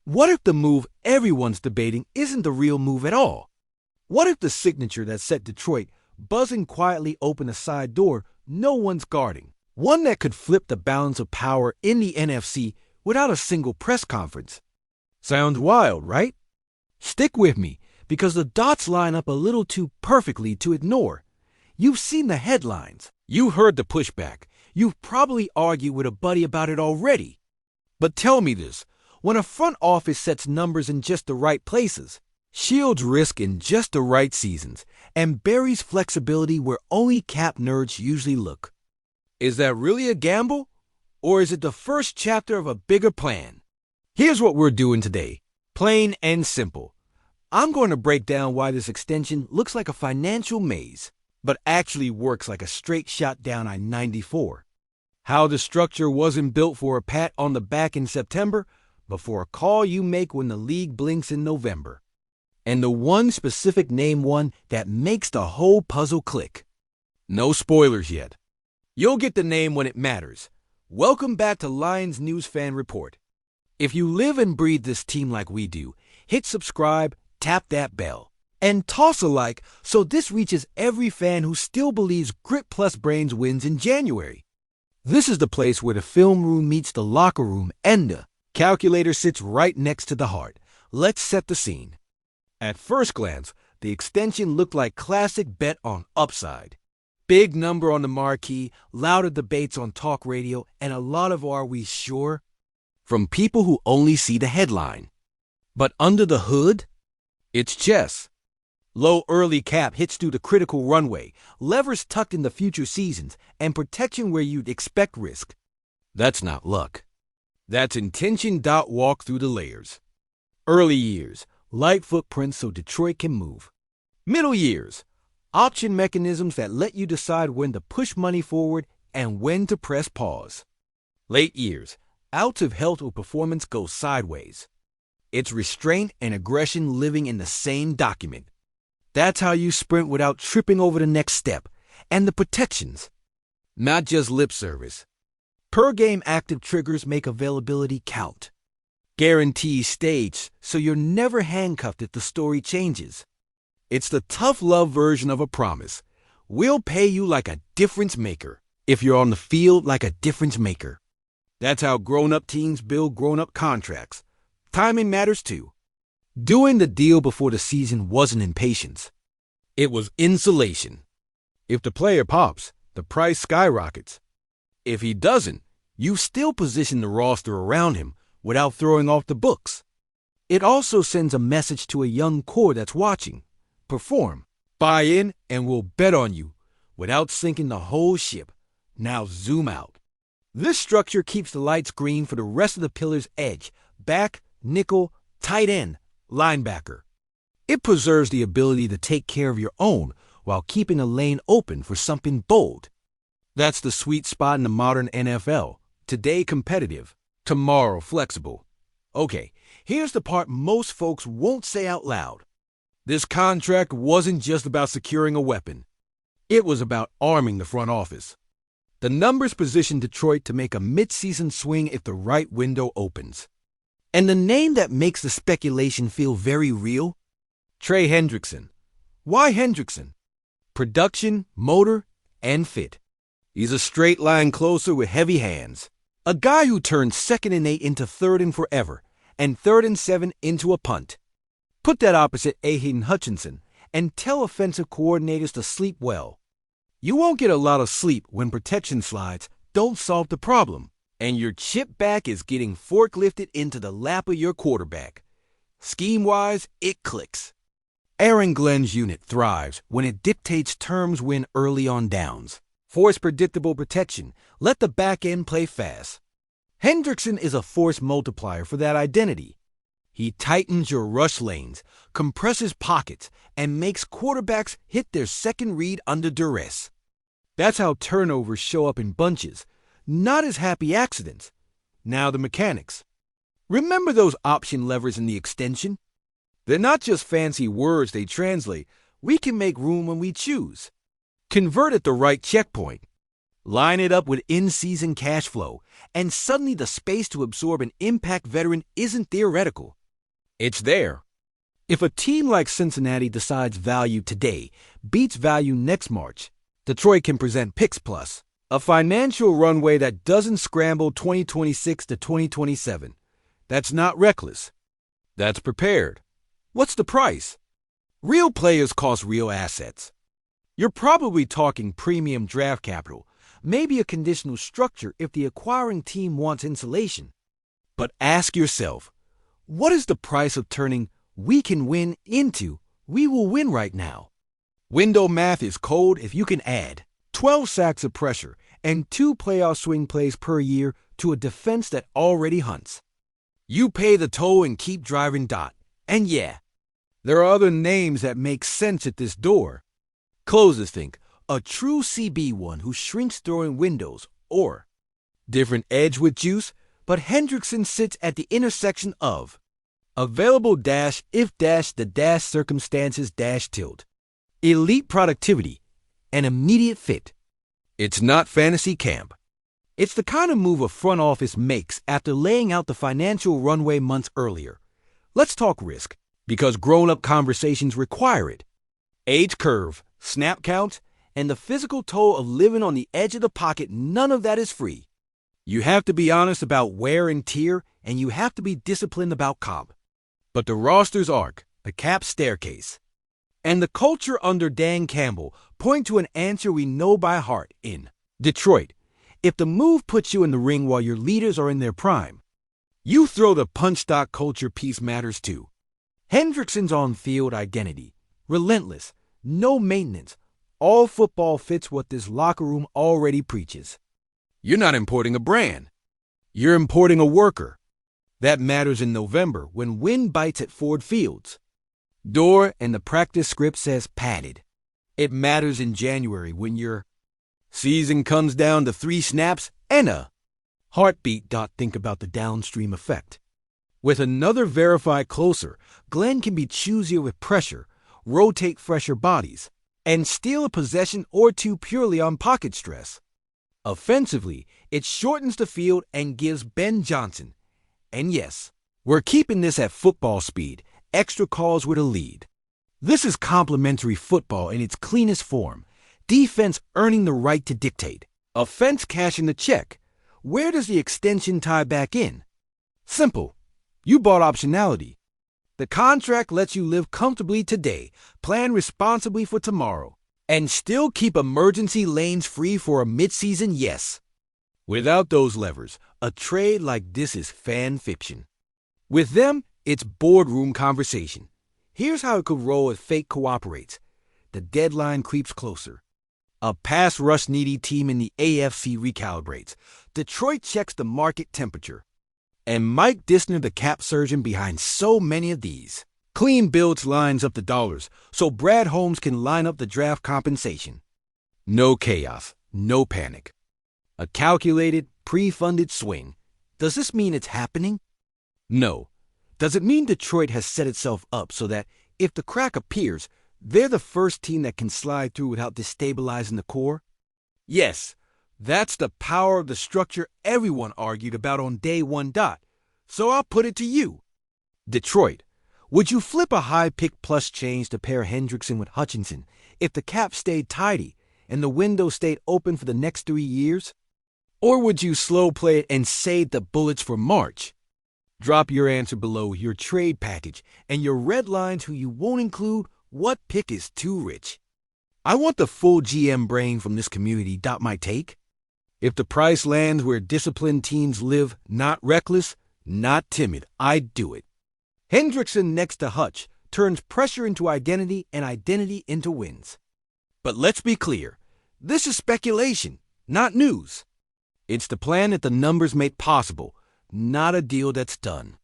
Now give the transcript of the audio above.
What if the move everyone's debating isn't the real move at all? What if the signature that set Detroit buzzing quietly open a side door no one's guarding? One that could flip the balance of power in the NFC without a single press conference. Sounds wild, right? Stick with me, because the dots line up a little too perfectly to ignore. You've seen the headlines. You heard the pushback. You've probably argued with a buddy about it already. But tell me this, when a front office sets numbers in just the right places, shields risk in just the right seasons, and buries flexibility where only cap nerds usually look, is that really a gamble? Or is it the first chapter of a bigger plan? Here's what we're doing today, plain and simple. I'm going to break down why this extension looks like a financial maze, but actually works like a straight shot down I-94. How the structure wasn't built for a pat on the back in September, but for a call you make when the league blinks in November. And the one specific name one that makes the whole puzzle click. No spoilers yet. You'll get the name when it matters. Welcome back to Lions News Fan Report. If you live and breathe this team like we do, hit subscribe, tap that bell, and toss a like so this reaches every fan who still believes Grit Plus Brains wins in January. This is the place where the film room meets the locker room and the calculator sits right next to the heart. Let's set the scene. At first glance, the extension looked like classic bet on upside. Big number on the marquee, louder debates on talk radio, and a lot of "are we sure?" from people who only see the headline. But under the hood, it's chess. Low early cap hits through the critical runway, levers tucked into future seasons, and protection where you'd expect risk. That's not luck. That's intention. Walk through the layers. Early years, light footprints so Detroit can move. Middle years, option mechanisms that let you decide when to push money forward and when to press pause. Late years, outs of health or performance go sideways. It's restraint and aggression living in the same document. That's how you sprint without tripping over the next step. And the protections, not just lip service. Per-game active triggers make availability count. Guarantees staged so you're never handcuffed if the story changes. It's the tough love version of a promise. We'll pay you like a difference maker if you're on the field like a difference maker. That's how grown-up teams build grown-up contracts. Timing matters too. Doing the deal before the season wasn't impatience. It was insulation. If the player pops, the price skyrockets. If he doesn't, you still position the roster around him without throwing off the books. It also sends a message to a young core that's watching. Perform, buy in, and we'll bet on you without sinking the whole ship. Now zoom out. This structure keeps the lights green for the rest of the pillar's edge, back, nickel, tight end, linebacker. It preserves the ability to take care of your own while keeping a lane open for something bold. That's the sweet spot in the modern NFL. Today competitive, tomorrow flexible. Okay, here's the part most folks won't say out loud. This contract wasn't just about securing a weapon. It was about arming the front office. The numbers position Detroit to make a mid-season swing if the right window opens. And the name that makes the speculation feel very real? Trey Hendrickson. Why Hendrickson? Production, motor, and fit. He's a straight line closer with heavy hands. A guy who turned 2nd and 8 into 3rd and forever, and 3rd and 7 into a punt. Put that opposite Hayden Hutchinson, and tell offensive coordinators to sleep well. You won't get a lot of sleep when protection slides don't solve the problem, and your chip back is getting forklifted into the lap of your quarterback. Scheme-wise, it clicks. Aaron Glenn's unit thrives when it dictates terms win early on downs. Force predictable protection. Let the back end play fast. Hendrickson is a force multiplier for that identity. He tightens your rush lanes, compresses pockets, and makes quarterbacks hit their second read under duress. That's how turnovers show up in bunches, not as happy accidents. Now the mechanics. Remember those option levers in the extension? They're not just fancy words they translate. We can make room when we choose. Convert at the right checkpoint. Line it up with in-season cash flow, and suddenly the space to absorb an impact veteran isn't theoretical. It's there. If a team like Cincinnati decides value today, beats value next March, Detroit can present Picks Plus, a financial runway that doesn't scramble 2026 to 2027. That's not reckless. That's prepared. What's the price? Real players cost real assets. You're probably talking premium draft capital, maybe a conditional structure if the acquiring team wants insulation. But ask yourself, what is the price of turning "we can win" into "we will win" right now? Window math is cold if you can add 12 sacks of pressure and 2 playoff swing plays per year to a defense that already hunts. You pay the toll and keep driving. And yeah, there are other names that make sense at this door. Closers think a true CB1 who shrinks throwing windows, or different edge with juice, but Hendrickson sits at the intersection of available dash if dash the dash circumstances dash tilt, elite productivity, and immediate fit. It's not fantasy camp. It's the kind of move a front office makes after laying out the financial runway months earlier. Let's talk risk, because grown-up conversations require it. Age curve, snap count, and the physical toll of living on the edge of the pocket, none of that is free. You have to be honest about wear and tear, and you have to be disciplined about comp. But the roster's arc, the cap staircase, and the culture under Dan Campbell point to an answer we know by heart in Detroit. If the move puts you in the ring while your leaders are in their prime, you throw the punch. Culture piece matters too. Hendrickson's on-field identity, relentless, no maintenance, all football fits what this locker room already preaches. You're not importing a brand. You're importing a worker. That matters in November when wind bites at Ford Fields. Door and the practice script says padded. It matters in January when your season comes down to 3 snaps and a heartbeat. Think about the downstream effect. With another verified closer, Glenn can be choosier with pressure, rotate fresher bodies, and steal a possession or two purely on pocket stress. Offensively, it shortens the field and gives Ben Johnson, and yes, we're keeping this at football speed, extra calls with a lead. This is complementary football in its cleanest form. Defense earning the right to dictate. Offense cashing the check. Where does the extension tie back in? Simple. You bought optionality. The contract lets you live comfortably today, plan responsibly for tomorrow, and still keep emergency lanes free for a midseason yes. Without those levers, a trade like this is fan fiction. With them, it's boardroom conversation. Here's how it could roll if fate cooperates. The deadline creeps closer. A pass rush needy team in the AFC recalibrates. Detroit checks the market temperature. And Mike Dissner, the cap surgeon behind so many of these. Clean builds lines up the dollars so Brad Holmes can line up the draft compensation. No chaos, no panic. A calculated, pre-funded swing. Does this mean it's happening? No. Does it mean Detroit has set itself up so that if the crack appears, they're the first team that can slide through without destabilizing the core? Yes, that's the power of the structure everyone argued about on day one. So I'll put it to you. Detroit, would you flip a high pick plus change to pair Hendrickson with Hutchinson if the cap stayed tidy and the window stayed open for the next 3 years? Or would you slow play it and save the bullets for March? Drop your answer below your trade package and your red lines who you won't include. What pick is too rich? I want the full GM brain from this community. My take? If the price lands where disciplined teams live, not reckless, not timid, I'd do it. Hendrickson next to Hutch turns pressure into identity and identity into wins. But let's be clear, this is speculation, not news. It's the plan that the numbers make possible, not a deal that's done.